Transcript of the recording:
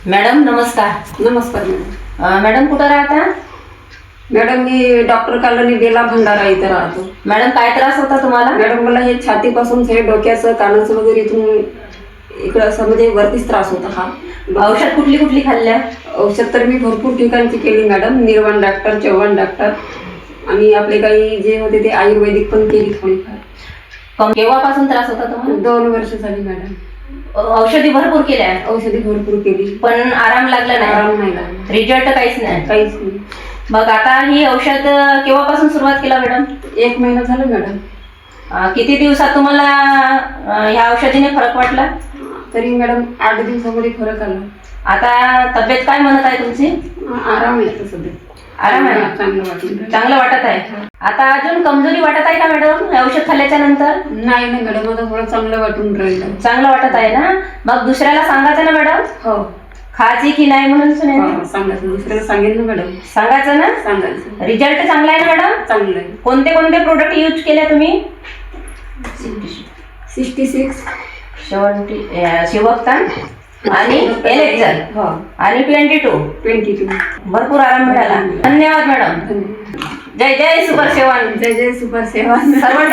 Madam नमस्कार. नमस्कार madam. Madam कुठं राहता? मॅडम मी डॉक्टर कॉलनी बेला भंडारा इथे राहतो. मॅडम काय त्रास होता तुम्हाला? मॅडम मला हे छातीपासून हे डोक्याचं कानाचं वगैरे इथून इकडं असं म्हणजे वरतीच त्रास होता हा. औषध कुठली कुठली खाल्ल्या? औषध तर मी भरपूर ठिकाणची केली मॅडम. निर्वाण डॉक्टर, चव्हाण डॉक्टर आणि आपले काही जे होते ते आयुर्वेदिक पण केली थोडीफार. केव्हापासून त्रास होता तुम्हाला? 2 वर्ष झाली मॅडम. औषधी भरपूर केल्या औषधी भरपूर केली पण आराम लागला नाही? आराम नाही लागला, रिझल्ट काहीच नाही? काहीच नाही. मग आता ही औषध केव्हापासून सुरुवात केला मॅडम? 1 महिना झाला मॅडम. किती दिवसात तुम्हाला ह्या औषधीने फरक वाटला? तरी मॅडम 8 दिवसामध्ये फरक आला. आता तब्येत काय म्हणत आहे तुमची? आराम आहे आता सध्या. आराम आहे? चांगलं वाटलं. चांगलं वाटत आहे. आता अजून कमजोरी वाटत आहे का मॅडम हे औषध खाल्ल्याच्या नंतर? नाही नाही मॅडम, आता थोडं चांगलं वाटून राहिलं. चांगलं वाटत आहे ना? मग दुसऱ्याला सांगायचं ना मॅडम हो खायची की नाही म्हणून? सुनेने सांगायचं, दुसऱ्याला सांगेल ना मॅडम. सांगायचं ना? सांगायचं. रिझल्ट चांगला आहे ना मॅडम? चांगलं आहे. कोणते कोणते प्रोडक्ट यूज केले तुम्ही? 66 शिवक्तान आणि एलेक्झर हो आणि 22 22. भरपूर आराम मिळाला. धन्यवाद मॅडम. जय जय सुपर सेवन. जय जय सुपर सेवा. सर्व